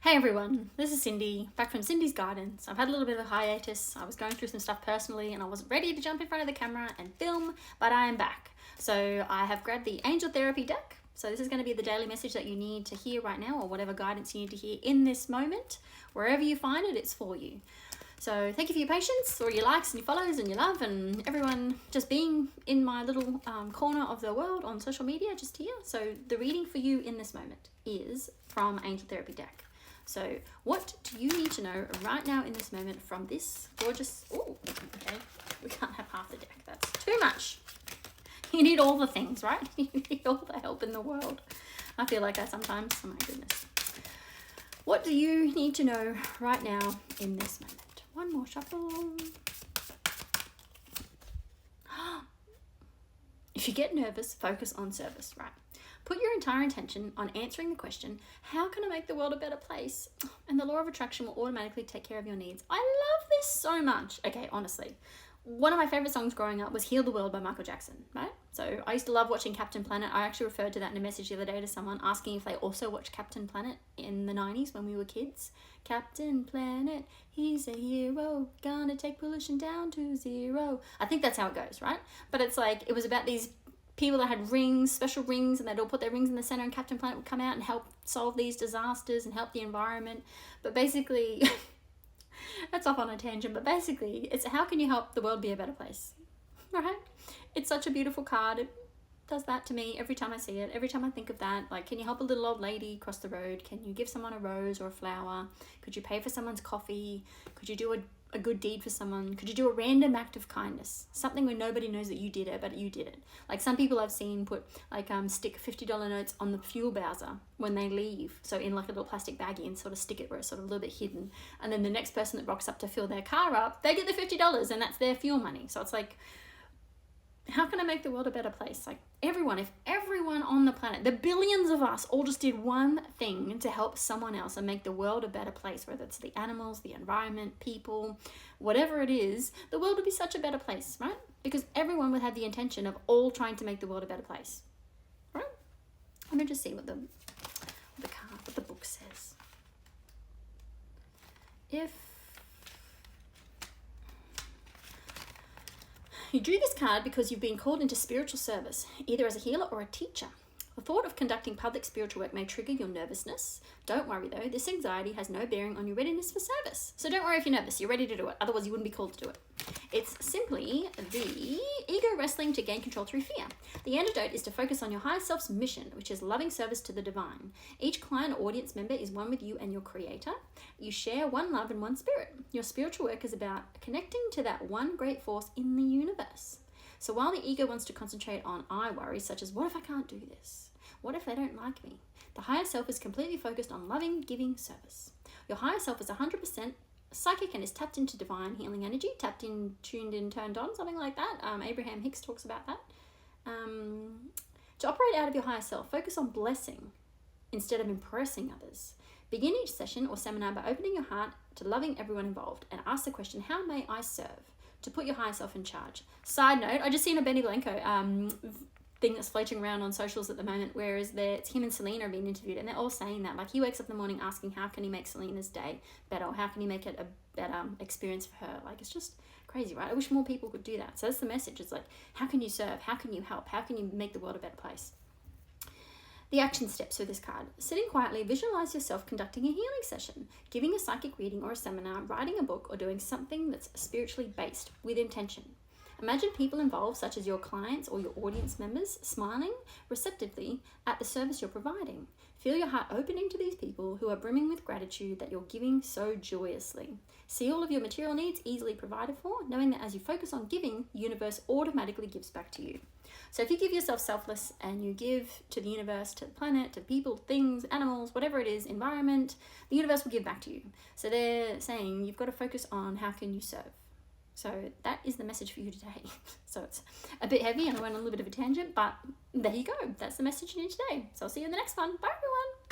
Hey everyone, this is Cindy, back from Cindy's Gardens. I've had a little bit of a hiatus. I was going through some stuff personally and I wasn't ready to jump in front of the camera and film, but I am back. So I have grabbed the Angel Therapy deck. So this is going to be the daily message that you need to hear right now, or whatever guidance you need to hear in this moment. Wherever you find it, it's for you. So thank you for your patience, or your likes and your follows and your love, and everyone just being in my little corner of the world on social media just here. So the reading for you in this moment is from Angel Therapy deck. So what do you need to know right now in this moment from this gorgeous, okay, we can't have half the deck, that's too much. You need all the things, right? You need all the help in the world. I feel like that sometimes, oh my goodness. What do you need to know right now in this moment? One more shuffle. If you get nervous, focus on service, right? Put your entire intention on answering the question, how can I make the world a better place? And the law of attraction will automatically take care of your needs. I love this so much. Okay, honestly. One of my favorite songs growing up was Heal the World by Michael Jackson, right? So I used to love watching Captain Planet. I actually referred to that in a message the other day to someone asking if they also watched Captain Planet in the 90s when we were kids. Captain Planet, he's a hero, gonna take pollution down to zero. I think that's how it goes, right? But it's like, it was about these people that had rings, special rings, and they'd all put their rings in the center, and Captain Planet would come out and help solve these disasters and help the environment. But basically, that's off on a tangent, but basically, it's how can you help the world be a better place, right? It's such a beautiful card. It does that to me every time I see it, every time I think of that. Like, can you help a little old lady cross the road? Can you give someone a rose or a flower? Could you pay for someone's coffee? Could you do a good deed for someone? Could you do a random act of kindness? Something where nobody knows that you did it, but you did it. Like some people I've seen put like stick $50 notes on the fuel bowser when they leave. So in like a little plastic baggie and sort of stick it where it's sort of a little bit hidden. And then the next person that rocks up to fill their car up, they get the $50 and that's their fuel money. So it's like, how can I make the world a better place? Like everyone, if everyone on the planet, the billions of us all just did one thing to help someone else and make the world a better place, whether it's the animals, the environment, people, whatever it is, the world would be such a better place, right? Because everyone would have the intention of all trying to make the world a better place, right? Let me just see what the book says. If you drew this card because you've been called into spiritual service, either as a healer or a teacher. The thought of conducting public spiritual work may trigger your nervousness. Don't worry though, this anxiety has no bearing on your readiness for service. So don't worry if you're nervous, you're ready to do it, otherwise you wouldn't be called to do it. It's simply the ego wrestling to gain control through fear. The antidote is to focus on your higher self's mission, which is loving service to the divine. Each client or audience member is one with you and your creator. You share one love and one spirit. Your spiritual work is about connecting to that one great force in the universe. So while the ego wants to concentrate on I worries, such as what if I can't do this? What if they don't like me? The higher self is completely focused on loving, giving service. Your higher self is 100% psychic and is tapped into divine healing energy, tapped in, tuned in, turned on, something like that. Abraham Hicks talks about that. To operate out of your higher self, focus on blessing instead of impressing others. Begin each session or seminar by opening your heart to loving everyone involved and ask the question, how may I serve? To put your higher self in charge. Side note, I just seen a Benny Blanco thing that's floating around on socials at the moment, whereas it's him and Selena are being interviewed, and they're all saying that. Like, he wakes up in the morning asking, how can he make Selena's day better? Or how can he make it a better experience for her? Like, it's just crazy, right? I wish more people could do that. So that's the message. It's like, how can you serve? How can you help? How can you make the world a better place? The action steps for this card. Sitting quietly, visualize yourself conducting a healing session, giving a psychic reading or a seminar, writing a book, or doing something that's spiritually based with intention. Imagine people involved, such as your clients or your audience members, smiling receptively at the service you're providing. Feel your heart opening to these people who are brimming with gratitude that you're giving so joyously. See all of your material needs easily provided for, knowing that as you focus on giving, the universe automatically gives back to you. So if you give yourself selfless and you give to the universe, to the planet, to people, things, animals, whatever it is, environment, the universe will give back to you. So they're saying you've got to focus on how can you serve. So that is the message for you today. So it's a bit heavy and I went on a little bit of a tangent, but there you go. That's the message you need today. So I'll see you in the next one. Bye everyone.